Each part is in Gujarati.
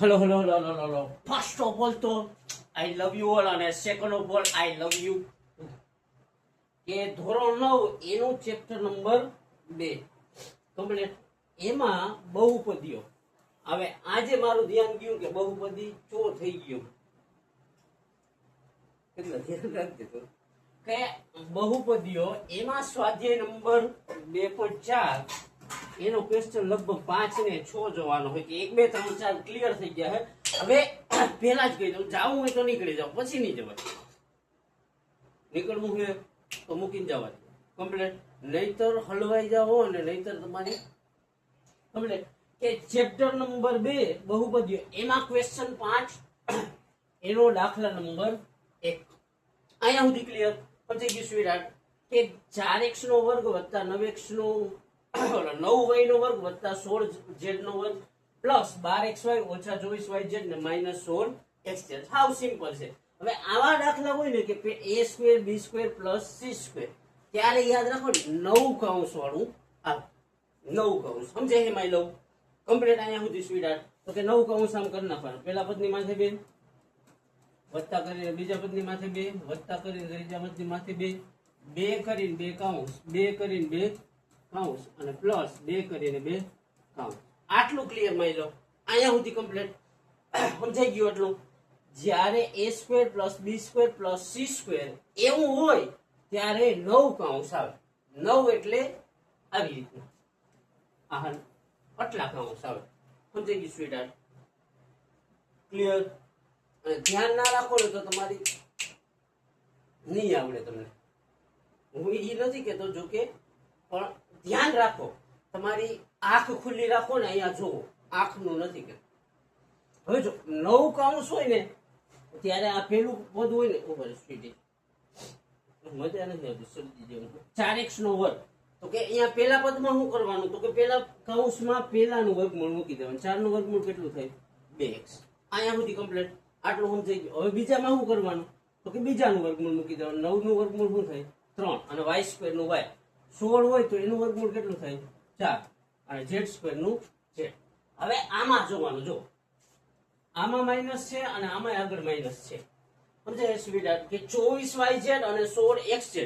હેલો. ફર્સ્ટ ઓફ ઓલ તો આઈ લવ યુ ઓલ, અને second of all I love you. કે ધોરણ 9 એનું ચેપ્ટર નંબર 2 કમ્પ્લીટ. એમાં બહુપદીઓ. હવે આજે મારું ધ્યાન ગયું કે બહુપદી ચો થઈ ગયું. એટલે ધ્યાન રાખજો તો કે બહુપદીઓ એમાં સ્વાધ્યાય નંબર 2.4 એનો ક્વેશ્ચન લગભગ 5 ને 6 જોવાનો હોય કે 1 2 3 4 ક્લિયર થઈ ગયા છે. હવે પહેલા જ કહી દઉં, જાવું હોય તો નીકળી જાવ, પછી નહીં જવાય. નીકળવું હોય તો મૂકીને જવા કમ્પ્લીટ, નહીતર હલવાઈ જાવ અને નહીતર તમારી કમ્પ્લીટ. કે ચેપ્ટર નંબર 2 બહુપદીઓ એમાં ક્વેશ્ચન 5 એનો દાખલા નંબર 1 અહીંયા સુધી ક્લિયર પછી ગયું સ્વીટ કે 4x નો વર્ગ વત્તા 9x નો 9y નો વર્ગ વત્તા 16z નો વર્ગ પ્લસ 12xy ઓછા 24yz ને માઇનસ 16xz. હાવ સિમ્પલ છે. હવે આવા દાખલા હોય ને કે a square b square plus c square, ત્યારે યાદ રાખો 9 કૌંસ વાળું આ 9 કૌંસ સમજે છે માય લવ કમ્પ્લીટ. અહીંયા સુધી સ્વીટ તો કે 9 કૌંસ આમ કરી નાખવાનું. પહેલા પદની માથે 2 વત્તા કરીને બીજા પદની માથે 2 વત્તા કરીને ત્રીજા પદની માથે 2 2 કરીને 2 કૌંસ 2 કરીને 2 કૌંસ અને પ્લસ 2 કરીને 2 કૌંસ. આટલું ક્લિયર માઈ લો. અહીંયા સુધી કમ્પ્લીટ સમજાઈ ગયું. એટલું જ્યારે a square plus b square plus c square એવું હોય ત્યારે 9 કૌંસ આવે. 9 એટલે આવી રીતના આ આટલા કૌંસ આવે. સમજાઈ ગયું સ્વીટ ક્લિયર. ધ્યાન ના રાખો ને તો તમારી નહીં આવડે તમને. હું એ નથી કેતો જોકે, પણ ધ્યાન રાખો. તમારી આંખ ખુલ્લી રાખો ને, અહીંયા જોવો, આંખનું નથી કે. હવે જો 9 કૌંસ હોય ને ત્યારે આ પેલું પદ હોય ને ઉપર સ્વીટી મજા નથી આવતી સમજી જેવું 4x નો વર્ગ. તો કે અહીંયા પેલા પદમાં શું કરવાનું, તો કે પેલા કૌંસમાં પેલાનું વર્ગમૂળ મૂકી દેવાનું. 4 નું વર્ગમૂળ કેટલું થાય 2x. અહીંયા સુધી કમ્પ્લીટ. આટલું સમજાઈ ગયું. હવે બીજામાં શું કરવાનું, તો કે બીજાનું વર્ગમૂળ મૂકી દેવાનું. 9 નું વર્ગમૂળ શું થાય 3 અને y સ્ક્વેર નું y. 16 હોય તો એનું વર્ગમૂળ કેટલું થાય 4 અને z સ્ક્વેર નું z. હવે આમાં જોવાનું, જો આમાં માઇનસ છે અને આમાં આગળ માઇનસ છે. સમજાય સ્વીટ કે 24yz અને 16xz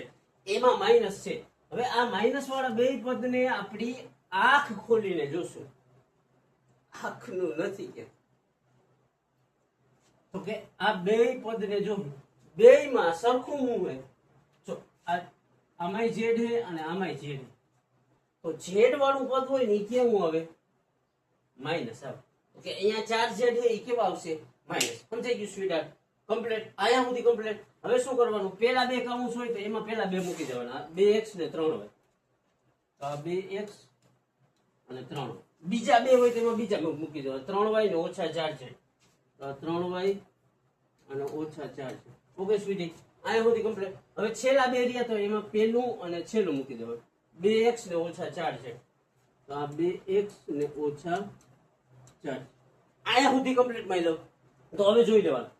એમાં માઇનસ છે. હવે આ માઇનસ વાળા બે પદને આપણી આંખ ખોલીને જોશું. આંખનું નથી કે તો કે આ બે પદને જો બેયમાં સરખું હું હોય. જો આમાંય z છે અને આમાંય z. તો z વાળું પદ હોય ને એ કેવું આવે માઇનસ આવે. ઓકે અહીંયા 4z છે એ કેવા આવશે માઇનસ. સમજાઈ ગયું સ્વીટ કમ્પ્લીટ. આયા સુધી કમ્પ્લીટ. હવે શું કરવાનું, પેલા બે કૌંસ હોય તો એમાં પેલા બે મૂકી દેવાના, 2x ને 3y. તો આ 2x અને 3y. બીજા બે હોય તો એમાં બીજા મૂકી દેવાના, 3y ને ઓછા 4z. તો 3y અને ઓછા 4z. ઓકે સ્વીટી આયા સુધી કમ્પ્લીટ. હવે છેલ્લા બે રહ્યા તો એમાં પેલું અને છેલ્લું મૂકી દેવાનું, 2x ને ઓછા 4z. તો આ 2x ને ઓછા 4. આયા સુધી કમ્પ્લીટ માઈ લો. તો હવે જોઈ લેવાનું,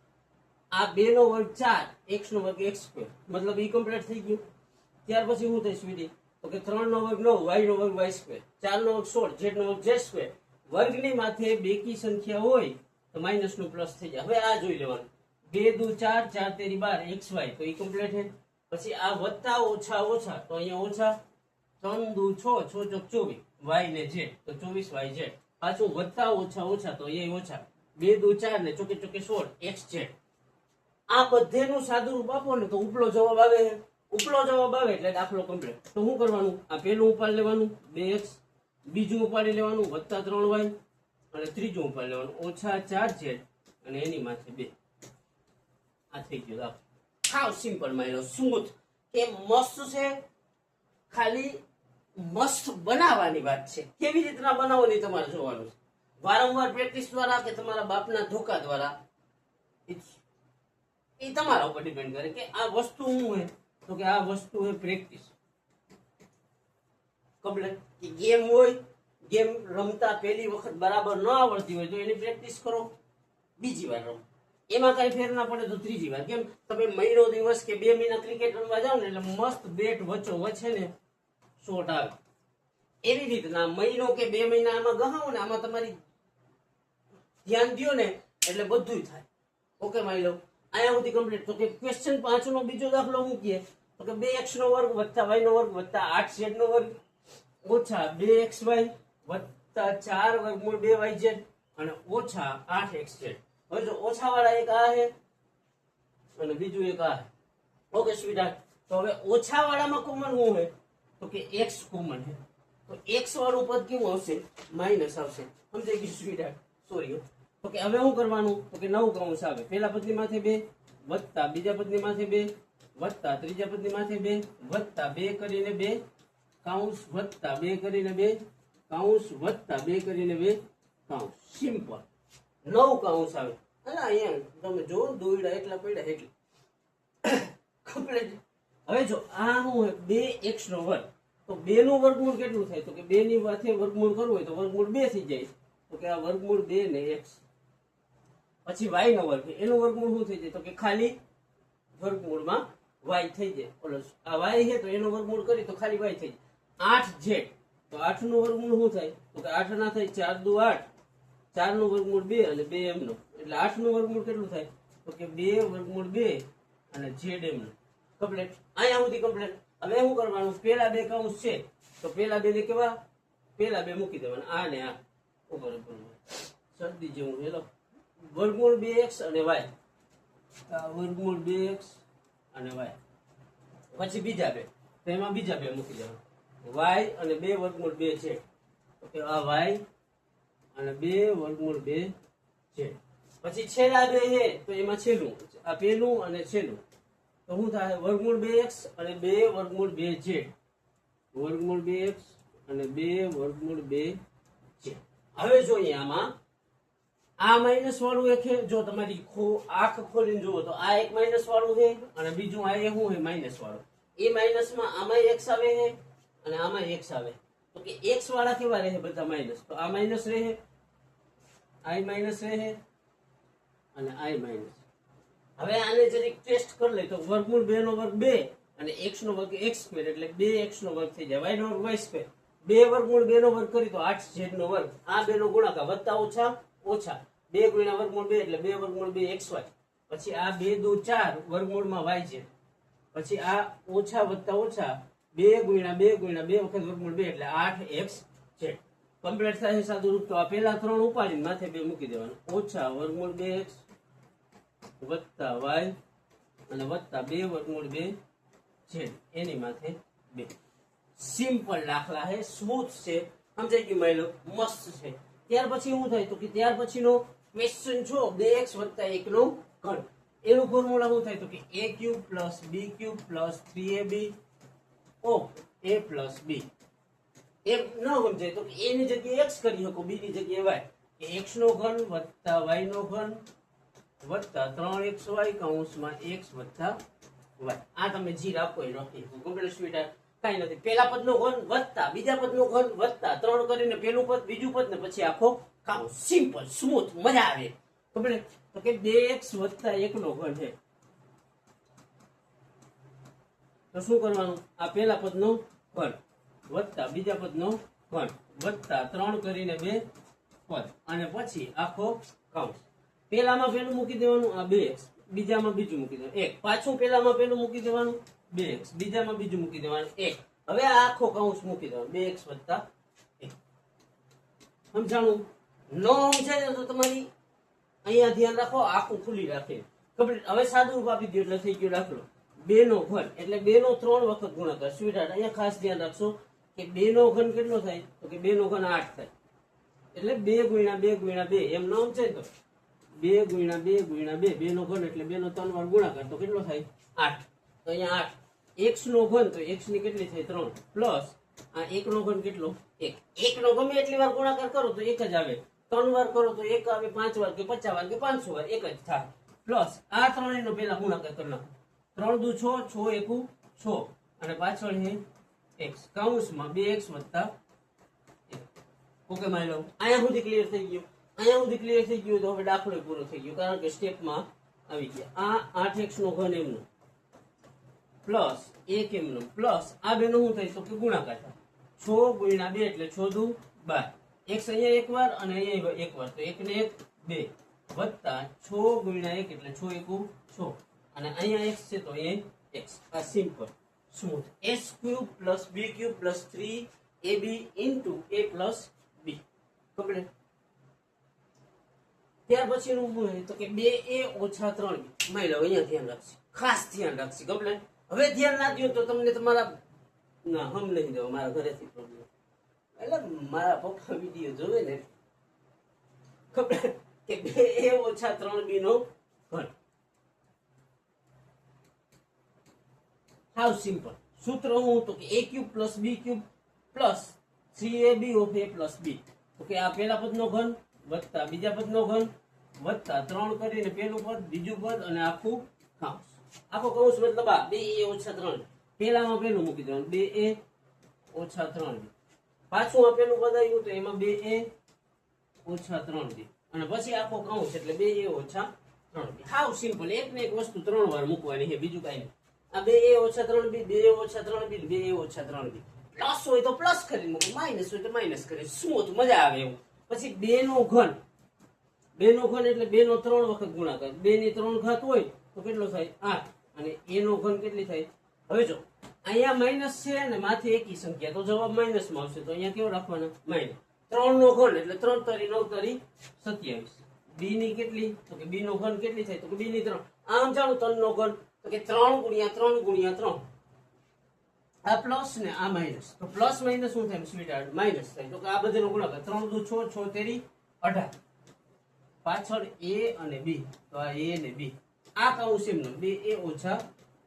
આ 2 નો વર્ગ 4, x નો વર્ગ x સ્ક્વેર, મતલબ ઈ કમ્પ્લીટ થઈ ગયું. ત્યાર પછી શું થાય સ્વીટી, તો કે 3 નો વર્ગ 9, y નો વર્ગ y સ્ક્વેર, 4 નો વર્ગ 16, z નો વર્ગ z સ્ક્વેર. વર્ગની માથે બેકી સંખ્યા હોય તો માઇનસ નું પ્લસ થઈ જાય. હવે આ જોઈ લેવાનું, 2 દુ 4, 4 તેરી 12, xy તો ઈ કમ્પ્લીટ છે. પછી આ વત્તા ઓછા ઓછા તો અહીંયા ઓછા, 3 દુ 6, 6 ચોક 24, y ને z તો 24yz. પાછું વત્તા ઓછા ઓછા તો અહીંયા ઓછા, 2 દુ 4 ને ચોકે ચોકે 16, xz. આ બધેનું સાદું રૂપ આપો ને તો ઉપલો જવાબ આવે. ઉપલો જવાબ આવે એટલે દાખલો કમ્પ્લીટ. તો શું કરવાનું, આ પેલું ઉપાડી લેવાનું 2x, બીજું ઉપાડી લેવાનું વત્તા 3y અને ત્રીજું ઉપાડી લેવાનું ઓછા 4z અને એની માથે 2. આ થઈ ગયું દાખલો. હાવ સિમ્પલ માઇલો સ્મૂથ. કે મસ્ત છે, ખાલી મસ્ત બનાવવાની વાત છે. કેવી રીતના બનાવવાની તમારે જોવાનું છે. વારંવાર પ્રેક્ટિસ દ્વારા કે તમારા બાપના ધોકા દ્વારા એ તમારા ઉપર ડિપેન્ડ કરે કે આ વસ્તુ શું હોય. તો કે આ વસ્તુ હોય પ્રેક્ટિસ. કમ્પ્લીટ. કે ગેમ હોય, ગેમ રમતા પહેલી વખત બરાબર ન આવડતી હોય તો એની પ્રેક્ટિસ કરો, બીજી વાર રમો. એમાં કઈ ફેર ના પડે તો ત્રીજી વાર. કેમ, તમે મહિનો દિવસ કે 2 મહિના ક્રિકેટ રમવા જાવ ને એટલે મસ્ત બેટ વચ્ચો વચ્ચે ને શોટ આવે. એવી રીતના મહિનો કે 2 મહિના આમાં ગહાવો ને આમાં તમારી ધ્યાન દ્યો ને એટલે બધું થાય. ઓકે માની લો અહીંયા સુધી કમ્પ્લીટ. તો કે ક્વેશ્ચન 5 નો બીજો દાખલો શું કહે તો કે 2x નો વર્ગ વત્તા y નો વર્ગ વત્તા 8z નો વર્ગ ઓછા 2xy વત્તા 4 વર્ગમૂળ 2yz અને ઓછા 8xz. હવે જો ઓછા વાળા એક આ છે અને બીજું એક આ છે. ઓકે સ્વીટહાર્ટ. તો હવે ઓછા વાળામાં કોમન શું છે તો કે x કોમન છે. તો x વાળું પદ કેવું આવશે માઈનસ આવશે. સમજાઈ ગયું સ્વીટહાર્ટ? સોરી. તો કે હવે શું કરવાનું તો કે 9 કૌંસ આવે. પહેલા પદની માથે 2 વત્તા બીજા પદની માથે 2 વત્તા ત્રીજા પદની માથે 2 વત્તા 2 કરીને 2 કૌંસ વત્તા 2 કરીને 2 કૌંસ વત્તા 2 કરીને 2 કૌંસ. સિમ્પલ 9 કૌંસ આવે. અલા અહીંયા તમે જો દોયડા એટલા પડ્યા એટલે કમ્પ્લીટ. હવે જો આ શું હોય 2x નો વર્ગ. તો 2 નું વર્ગમૂળ કેટલું થાય તો કે 2 ની માથે વર્ગમૂળ કરવું હોય તો વર્ગમૂળ 2 થઈ જાય. તો કે આ વર્ગમૂળ 2 ને x. પછી y નો વર્ગ એનું વર્ગમૂળ શું થઈ જાય તો કે ખાલી વર્ગમૂળમાં y થઈ જાય. ઓલો આ y છે તો એનો વર્ગમૂળ કરી તો ખાલી y થઈ જાય. 8z તો 8 નું વર્ગમૂળ શું થાય તો કે 8 ના થાય 4 દુ 8 4 નું વર્ગમૂળ 2 અને 2 m નો એટલે 8 નું વર્ગમૂળ કેટલું થાય તો કે 2 વર્ગમૂળ 2 અને z m નો. કમ્પ્લીટ. અહીંયા સુધી કમ્પ્લીટ. હવે શું કરવાનું પેલા બે કૌંસ છે તો પેલા બે ને કેવા પેલા બે મૂકી દેવાના આ ને આ ઉપર ઉપર શરદી જેવું. હેલો વર્ગમૂળ 2x અને y વર્ગમૂળ 2x અને y પછી બીજા બે તો એમાં બીજા બે મૂકી દેવાના y અને 2 વર્ગમૂળ 2 છે તો કે આ y અને 2 વર્ગમૂળ 2 છે. પછી છેલ્લા બે છે તો એમાં છેલ્લું આ પેલું અને છેલ્લું તો શું થાય વર્ગમૂળ 2x અને 2 વર્ગમૂળ 2z વર્ગમૂળ 2x અને 2 વર્ગમૂળ 2z. હવે જોઈએ આમાં આ માઈનસ વાળું એક છે. જો તમારી આંખ ખોલીને જુઓ તો આ એક માઈનસ વાળું છે અને બીજું આ શું છે માઈનસ વાળું. એ માઈનસ માં આમાં x આવે છે અને આમાં x આવે. તો કે x વાળા કેવા રહે બધા માઈનસ. તો આ માઈનસ રહે i માઈનસ રહે અને i માઈનસ. હવે આને જરીક ટેસ્ટ કરી લે તો વર્ગમૂળ 2 નો વર્ગ 2 અને x નો વર્ગ x સ્ક્વેર એટલે 2x નો વર્ગ થઈ જાય. y નો વર્ગ y સ્ક્વેર 2 વર્ગમૂળ 2 નો વર્ગ કરી તો 8z નો વર્ગ. આ બે નો ગુણાકાર વત્તા ઓછા ઓછા 2 ગુણ્યા વર્ગમૂળ 2 એટલે 2 વર્ગમૂળ 2 xy. પછી આ 2 દુ 4 વર્ગમૂળમાં yz. પછી આ ઓછા વત્તા ઓછા 2 ગુણ્યા 2 વખત વર્ગમૂળ 2 એટલે 8xz. કમ્પ્લીટ થાય સાદું રૂપ. તો આ પેલા 3 ઉપાડીને માથે 2 મૂકી દેવાનું ઓછા વર્ગમૂળ 2x વત્તા y અને વત્તા 2 વર્ગમૂળ 2z એની માથે 2. સિમ્પલ દાખલા છે, સ્મૂથ છે. સમજાઈ ગયું માયલો? મસ્ત છે. ત્યાર પછી શું થાય તો કે ત્યાર પછીનો ક્વેશ્ચન છો 2x વત્તા 1 નો ઘન. એનું ફોર્મ્યુલા શું થાય તો કે a cube plus b cube plus 3ab of a plus b. એમ ન સમજાય તો a ની જગ્યાએ x કરી શકો, b ની જગ્યાએ y. કે x નો ઘન વત્તા y નો ઘન વત્તા 3xy કૌંસમાં x વત્તા y. આ તમે જી રાખો એ રાખી કમ્પ્લીટ સ્વીટહાર્ટ. કઈ નથી. પેલા પદ નો ઘન વત્તા બીજા પદ નો ઘન વત્તા 3 કરીને પેલું પદ બીજું પદ ને પછી આખો કૌંસ. સિમ્પલ સ્મૂથ મજા આવે. કમ્પ્લીટ. તો કે 2x વત્તા 1 નો ઘન છે તો શું કરવાનું આ પેલા પદ નો ઘન વત્તા બીજા પદ નો ઘન વત્તા 3 કરીને 2 પદ અને પછી આખો કૌંસ. પેલામાં પેલું મૂકી દેવાનું આ 2x બીજામાં બીજું મૂકી દેવાનું 1. પાછું પેલામાં પેલું મૂકી દેવાનું 2x બીજામાં બીજું મૂકી દેવાનું 1. હવે આ આખો કૌંસ મૂકી દેવાનું 2x વત્તા 1. સમજાણું? નો સમજાય તો તમારી અહીંયા ધ્યાન રાખો આખું ખુલ્લી રાખે. કમ્પ્લીટ. હવે સાદું રૂપ આપી દો એટલે થઈ ગયો દાખલો. 2 નો ઘન એટલે 2 નો 3 વખત ગુણાકાર. સ્વીટહાર્ટ અહીંયા ખાસ ધ્યાન રાખશો કે 2 નો ઘન કેટલો થાય તો કે 2 નો ઘન 8 થાય. એટલે 2 ગુણ્યા 2 ગુણ્યા 2 એમ ન સમજાય તો 2 ગુણ્યા 2 ગુણ્યા 2 2 નો ઘન એટલે 2 નો 3 વાર ગુણાકાર તો કેટલો થાય 8. તો અહીંયા 8. x નો ઘન તો x ની કેટલી થાય 3 પ્લસ આ 1 નો ઘન કેટલો 1. 1 નો ગમે એટલી વાર ગુણાકાર કરો તો 1 જ આવે. 3 વાર કરો તો 1 આવે, 5 વાર કે 50 વાર કે 500 વાર 1 જ થાય. પ્લસ આ 3 નો પેલા ગુણાકાર કરી નાખો. 3 દુ 6 6 એકુ 6 અને પાછળ છે x કૌંસમાં 2x વત્તા 1. ઓકે માની લો અહીંયા સુધી ક્લિયર થઈ ગયું. અહીંયા સુધી ક્લિયર થઈ ગયું તો હવે દાખલો પૂરો થઈ ગયો કારણ કે સ્ટેપમાં આવી ગયા. આ 8x નો ઘન એમનો પ્લસ 1 એમનો પ્લસ આ બેનો શું થાય તો કે ગુણાકાર થાય. 6 ગુણ્યા 2 એટલે 6 દુ 12. x અહીંયા એક વાર અને અહીંયા એક વાર તો 1 ને 1 2 વત્તા 6 ગુણ્યા 1 એટલે 6 એકુ 6 અને અહીંયા x છે તો એ x. આ simple smooth. s cube plus b cube plus 3ab into a plus b complete. ત્યાર પછીનું શું છે તો કે 2a ઓછા 3b. માની લો અહીંયા ધ્યાન રાખશે, ખાસ ધ્યાન રાખશે કમ્પ્લીટ. હવે ધ્યાન ના દો તો તમને તમારા ના હમ નહીં દો મારા ઘરેથી પ્રોબ્લેમ. એટલે મારા પપ્પા વિડીયો જોવે ને ખબર કે 2a ઓછા 3b નો ઘન. How simple. સૂત્ર હું તો કે a cube plus b cube plus 3ab of a plus b. તો કે આ પહેલા પદનો ઘન વત્તા બીજા પદનો ઘન વત્તા 3 કરીને પહેલું પદ બીજું પદ અને આખું કૌંસ. આખો કૌંસ મતલબ આ 2a ઓછા 3. પહેલામાં પહેલું મૂકી દેવાનું 2a ઓછા 3b. પાછું આ પહેલું પદ આવ્યું તો એમાં 2a ઓછા 3b અને પછી આખો કૌંસ એટલે 2a ઓછા 3b. How simple. એક ને એક વસ્તુ 3 વાર મૂકવાની છે, બીજું કાંઈ નહીં. આ 2a ઓછા 3b 2a ઓછા 3b 2a ઓછા 3b. પ્લસ હોય તો પ્લસ કરી મૂકો, માઇનસ હોય તો માઇનસ કરી. સ્મૂથ મજા આવે એવું. પછી 2 નો ઘન. 2 નો ઘન એટલે 2 નો 3 વખત ગુણાકાર. 2 ની 3 ઘાત હોય તો કેટલો થાય 8 અને a નો ઘન કેટલી થાય. હવે જો અહીંયા માઇનસ છે અને માથે એકી સંખ્યા તો જવાબ માઇનસ માં આવશે. તો અહીંયા કેવો રાખવાના માઇનસ. 3 નો ઘન એટલે 3 તરી 9 તરી 27. b ની કેટલી તો કે b નો ઘન કેટલી થાય તો કે b ની 3. આમ જાણો 3 નો ઘન તો કે 3 ગુણ્યા 3 ગુણ્યા 3. આ પ્લસ ને આ માઇનસ. તો પ્લસ માઇનસ શું થાય સ્વીટ માઇનસ થાય. તો કે આ બધાનો ગુણાકાર 3 દુ 6 6 તેરી 18. પાછળ a અને b તો આ a અને b. આ કૌંસ એમનો 2a ઓછા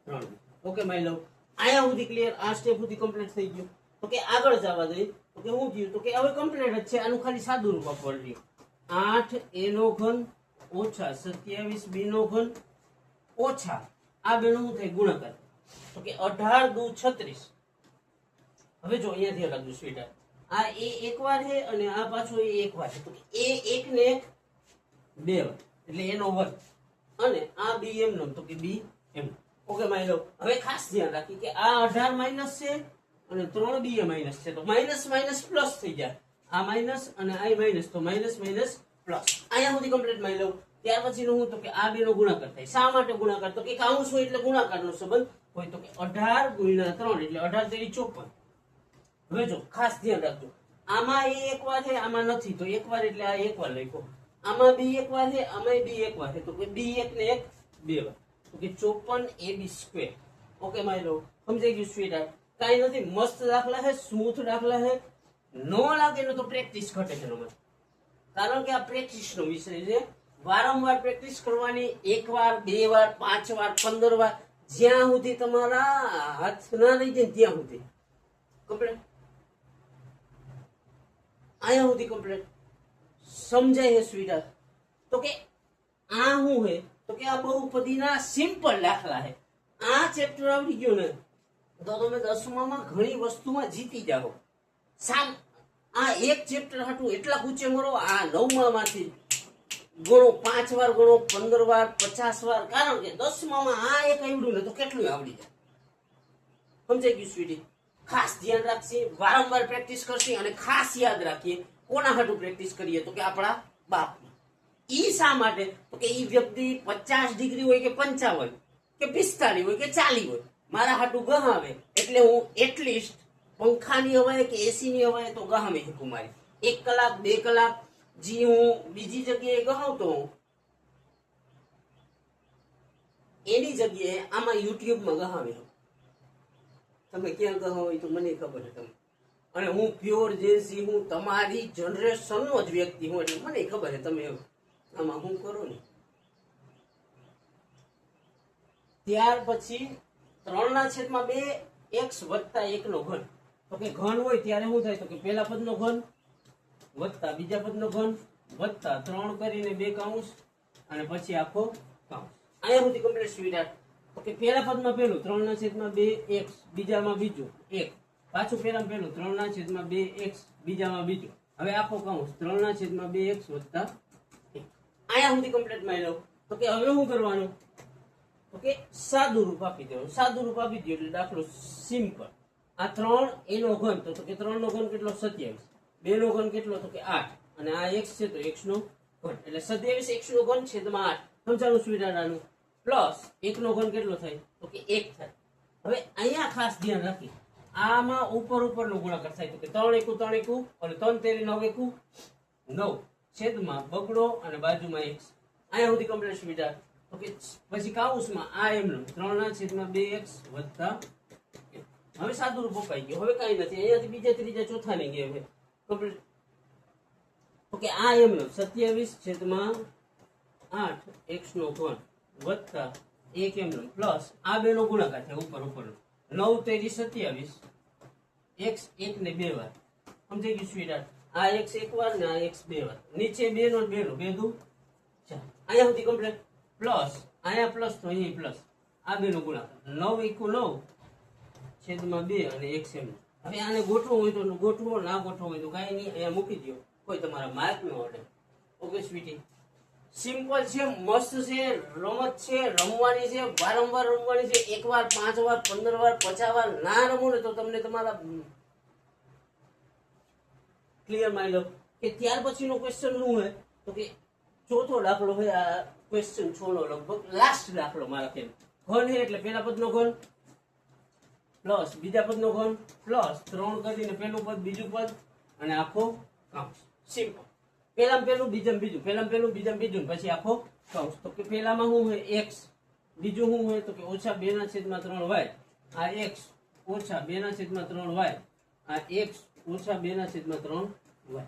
3b. ઓકે માય લવ. આયા સુધી ક્લિયર. આ સ્ટેપ સુધી કમ્પ્લીટ થઈ ગયું. તો કે આગળ જવા દઈએ તો કે શું થયું તો કે હવે કમ્પ્લીટ જ છે. આનું ખાલી સાદું રૂપ આપવાનું. 8a નો ઘન ઓછા 27b નો ઘન ઓછા આ બેનો શું થાય ગુણાકાર. તો કે 18 દુ 36. હવે જો અહીંયા ધ્યાન રાખજો સ્વીટર. આ a એક વાર છે અને આ પાછો a એક વાર છે. તો a એક ને એક 2 વાર એટલે એનો વર્ગ અને આ b એમ નો તો કે b એમ. ઓકે માય લો. હવે ખાસ ધ્યાન રાખી કે આ 18 માઈનસ છે અને 3b એ માઈનસ છે. તો માઈનસ માઈનસ પ્લસ થઈ જાય. આ માઈનસ અને આ માઈનસ તો માઈનસ માઈનસ પ્લસ. અહીંયા સુધી કમ્પ્લીટ માય લો. ત્યાર પછી હું તો કે આ બે નો ગુણાકાર થાય. શા માટે ગુણાકાર તો કે કૌંસ હોય એટલે ગુણાકારનો સંબંધ હોય. તો કે 18 ગુણ્યા 3 એટલે 18 તેરી 54. હવે જો ખાસ ધ્યાન રાખજો. આમાં a એક વાર છે આમાં નથી તો એક વાર એટલે આ એક વાર લખો. આમાં b એક વાર છે આમાં b એક વાર છે તો કે b એક ને એક 2 વાર. તો કે 54ab². ઓકે માય લો. સમજાઈ ગયું સ્વીટ હાર્ટ. કાઈ નથી. મસ્ત દાખલા છે, સ્મૂથ દાખલા છે. નો લાગે ને તો પ્રેક્ટિસ ઘટે છે રમત. કારણ કે આ પ્રેક્ટિસ નો વિષય છે. વારંવાર પ્રેક્ટિસ કરવાની. 1 વાર 2 વાર 5 વાર 15 વાર જ્યાં સુધી તમારા હાથ ના લઈ જાય ત્યાં સુધી કમ્પ્લીટ. અહીંયા સુધી કમ્પ્લીટ સમજાય છે સ્વીટર. તો કે આ શું છે તો કે આ બહુપદીના સિમ્પલ દાખલા છે. આ ચેપ્ટર આવડી ગયો ને તો તમે 10માં ઘણી વસ્તુમાં જીતી જાઓ. આ એક ચેપ્ટર હાટું એટલા કૂચે મરો. આ 9મા માંથી ગણો 5 વાર ગણો 15 વાર 50 વાર. કારણ કે 10માં આ એક આવડ્યું ને તો કેટલું આવડી જાય. સમજાઈ ગયું સ્વીટી. ખાસ ધ્યાન રાખશે. વારંવાર પ્રેક્ટિસ કરશે અને ખાસ યાદ રાખીએ કોના હાટું પ્રેક્ટિસ કરીએ તો કે આપણા બાપ. ઈ શા માટે તો કે ઈ વ્યક્તિ 50 ડિગ્રી હોય કે 55 કે 45 હોય કે 40 હોય મારા હાટું ગહાવે એટલે હું એટલીસ્ટ પંખાની હવાએ કે એસી ની હવાએ તો ગહામે શકું. મારી 1 કલાક 2 કલાક જી હું બીજી જગ્યાએ ગહાવતો હું એની જગ્યાએ આમાં યુટ્યુબમાં ગહાવે. તમે ક્યાં ગહાવો એ તો મને ખબર છે. તમે અને હું પ્યોર જેસી હું તમારી જનરેશનનો જ વ્યક્તિ હું એટલે મને ખબર છે તમે આમાં હું કરો ને. ત્યાર પછી 3/2 x વત્તા 1 નો ઘન. તો કે ઘન હોય ત્યારે શું થાય તો કે પહેલા પદનો ઘન વત્તા બીજા પદનો ઘન વત્તા 3 કરીને 2 કૌંસ અને પછી આખો કૌંસ. અહીંયા સુધી કમ્પ્લીટ સ્વીટ. તો કે પહેલા પદમાં પહેલું 3/2 x બીજામાં બીજું 1 પાછું પહેલામાં પહેલું 3/2 x બીજામાં બીજું. હવે આખો કૌંસ 3/2 x વત્તા 1. અહીંયા સુધી કમ્પ્લીટ માં લો. તો કે હવે શું કરવાનું તો કે સાદું રૂપ આપી દેવાનું. સાદું રૂપ આપી દો એટલે દાખલો સિમ્પલ. આ 3 એનો ઘન તો કે 3 નો ઘન કેટલો 27. 2 નો ઘન કેટલો તો કે 8 અને આ x છે તો x નો ઘન એટલે 27 x નો ઘન છેદમાં 8 સમજાણું સ્વીડારાનું પ્લસ 1 નો ઘન કેટલો થાય તો કે 1 થાય. હવે અહીંયા ખાસ ધ્યાન રાખી આમાં ઉપર ઉપરનો ગુણાકાર થાય તો કે 3 એકુ 3 એકુ અને 3 તેરી 9 એકુ 9 છેદમાં બગડો અને બાજુમાં x અહીંયા સુધી કમ્પ્લીટ સ્વીડાર તો કે પછી કાઉન્સમાં આ એમનો 3/2x વત્તા હવે સાદું રૂપ અપાઈ ગયું. હવે કાંઈ નથી અહીંયાથી બીજા ત્રીજા ચોથા ને ગયા હવે કમ્પ્લીટ ઓકે આ એમનો 27/8 x નો ઘન વત્તા 1 એમનો પ્લસ આ બે નો ગુણાકાર થાય ઉપર ઉપરનો 9 તેરી 27 x 1 ને 2 વાર સમજાઈ ગયું સ્વીડાર્ટ આ x એક વાર ને આ x 2 વાર નીચે 2 નો 2 નો 2 દુ 4 અહીંયા સુધી કમ્પ્લીટ પ્લસ અહીંયા પ્લસ તો અહીં પ્લસ આ બે નો ગુણાકાર 9 એકુ 9 છેદમાં 2 અને x એમ. હવે આને ગોઠવો હોય તો ગોઠવો ના ગોઠવો હોય તો કાંઈ નહીં અહીંયા મૂકી દો કોઈ તમારા માર્ક નો અડે. ઓકે સ્વીટી સિમ્પલ છે મસ્ત છે રમત છે રમવાની છે વારંવાર રમવાની છે એક વાર 5 વાર 15 વાર 50 વાર ના રમો ને તો તમને તમારા ક્લિયર માની લો કે ત્યાર પછીનો ક્વેશ્ચન શું હોય તો કે ચોથો દાખલો હોય આ ક્વેશ્ચન 6 નો લગભગ લાસ્ટ દાખલો મારા કેમ ઘન છે એટલે પહેલા પદનો ઘન પ્લસ બીજા પદનો ઘન પ્લસ 3 કરીને પહેલું પદ બીજું પદ અને આખો કૌંસ સિમ્પલ પહેલામાં પહેલું બીજામાં બીજું પહેલામાં પહેલું બીજામાં બીજું પછી આખો કૌંસ તો કે પહેલામાં શું હોય x બીજું શું હોય તો કે -2/3y આ x -2/3y આ x -2/3y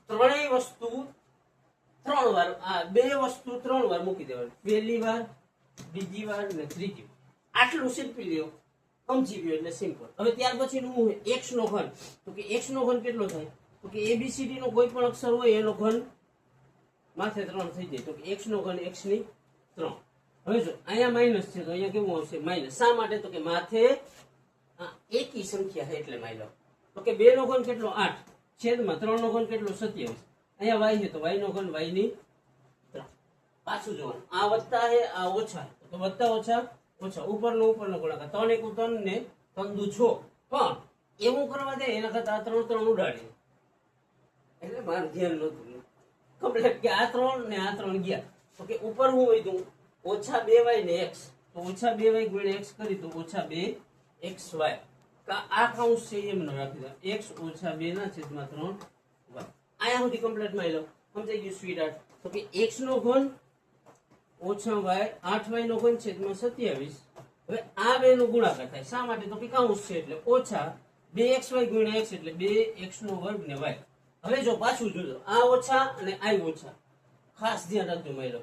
ત્રણેય વસ્તુ 3 વાર આ બે વસ્તુ 3 વાર મૂકી દેવાની પહેલી વાર બીજી વાર અને ત્રીજી આટલું સિમ્પલ લ્યો સમજી ગયો એટલે સિમ્પલ. હવે ત્યાર પછી શું હોય x નો ઘન તો કે x નો ઘન કેટલો થાય તો કે ABCD નો કોઈ પણ અક્ષર હોય એનો ઘન માથે 3 થઈ જાય તો કે x નો ઘન x ની 3. હવે જો અહીંયા માઈનસ છે તો અહીંયા કેવું આવશે માઈનસ શા માટે તો કે માથે એકી સંખ્યા છે એટલે માઈનસ તો કે 2 નો ઘન કેટલો 8 છેદમાં 3 નો ઘન કેટલો 27 અહીંયા y છે તો y નો ઘન y ની 3. પાછું જોવાનું આ વત્તા છે આ ઓછા તો વત્તા ઓછા ઓછા ઉપરનો ગુણાકાર 3 એકુ 3 ને 3 દુ 6 પણ એવું કરવા દે એના કરતા આ 3 3 ઉડાડી એટલે મારું ધ્યાન નહોતું કમ્પ્લીટ કે આ 3 ને આ 3 ગયા તો કે ઉપર હું વધ્યું -2y ને x તો -2y ગુણ્યા x કરી તો -2xy આ કૌંસ છે એમનો રાખી દો x -2/3y આયા સુધી કમ્પ્લીટ માં લો સમજાઈ ગયું સ્વીટ તો કે x નો ઘન -y 8y નો ઘન છેદમાં 27 હવે આ બે નો ગુણાકાર થાય શા માટે તો કે કૌંસ છે એટલે -2xy ગુણ્યા x એટલે 2x નો વર્ગ ને y. હવે જો પાછું જોજો આ ઓછા અને આ ઓછા ખાસ ધ્યાન રાખજો માયલો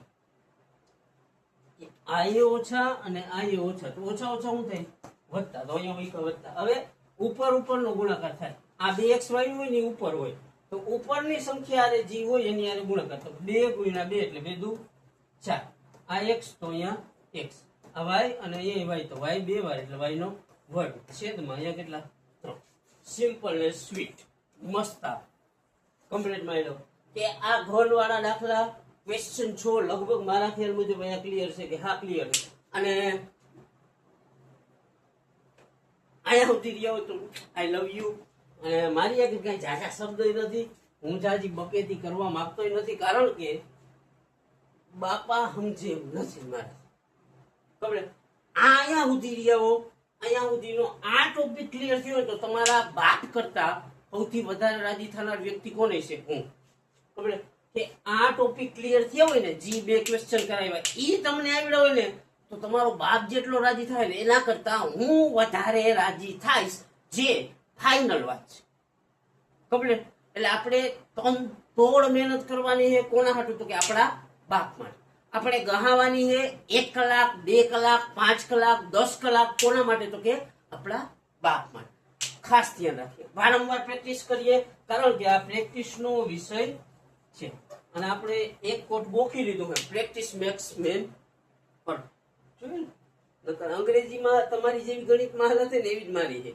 આ ઓછા અને આ ઓછા તો ઓછા ઓછા શું થાય વત્તા તો અહીંયા વત્તા. હવે ઉપરનો ગુણાકાર થાય આ 2xy હોય ને ઉપર હોય તો ઉપરની સંખ્યા આરે જે હોય એની આરે ગુણાકાર તો 2 ગુણ્યા 2 એટલે 2 દુ 4 આ x તો અહીંયા x આ y અને અહીંયા y તો y 2 વાર એટલે y નો વર્ગ છેદમાં અહીંયા કેટલા 3. સિમ્પલ ને સ્વીટ મસ્ત કમ્પ્લીટ માં લો કે આ ઘન વાળા દાખલા ક્વેશ્ચન 6 લગભગ મારા ખ્યાલ મુજબ અહીંયા ક્લિયર છે કે હા ક્લિયર છે અને આયા સુધી રહ્યો તો આઈ લવ યુ અને મારી આગળ કઈ ઝાઝા શબ્દ નથી હું જાજી બકેતી કરવા માંગતો નથી કારણ કે બાપા સમજે નથી મારે કમ્પ્લીટ અહીંયા સુધી રહ્યો અહીંયા સુધીનો આ ટોપિક ક્લિયર થયો તો તમારા બાપ કરતા સૌથી વધારે રાજી થનાર વ્યક્તિ કોને છે હું કમ્પ્લીટ કે આ ટોપિક ક્લિયર થયો હોય ને જી બે ક્વેશ્ચન કરાવ્યા ઈ તમને આવડ્યા હોય ને તો તમારો બાપ જેટલો રાજી થાય ને એના કરતા હું વધારે રાજી થાઈશ જે ફાઇનલ વાત છે કમ્પ્લીટ. એટલે આપણે તોડ મહેનત કરવાની છે કોના હાટું તો કે આપણા બાપ માટે આપણે ગહાવાની છે 1 કલાક 2 કલાક 5 કલાક 10 કલાક કોના માટે તો કે આપણા બાપ માટે. ખાસ ધ્યાન રાખીએ વારંવાર પ્રેક્ટિસ કરીએ કારણ કે આ પ્રેક્ટિસ નો વિષય છે અને આપણે એક કોટ ગોખી લીધું છે પ્રેક્ટિસ મેક્સ મેન પરફેક્ટ. અંગ્રેજીમાં તમારી જેવી ગણિત માં હતી ને એવી જ મારી છે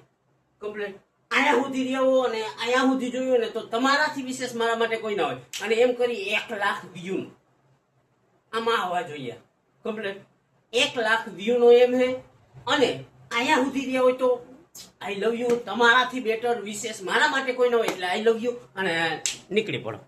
કમ્પ્લીટ. આયા સુધી રહ્યો અને આયા સુધી જોયું ને તો તમારાથી વિશેષ મારા માટે કોઈ ના હોય અને એમ કરી 1 લાખ વ્યૂ આમાં આવવા જોઈએ કમ્પ્લીટ. 1 લાખ વ્યૂ નો એમ હે અને આયા સુધી રહ્યા હોય તો આઈ લવ યુ તમારાથી બેટર વિશેષ મારા માટે કોઈ ન હોય એટલે આઈ લવ યુ અને નીકળી પડો.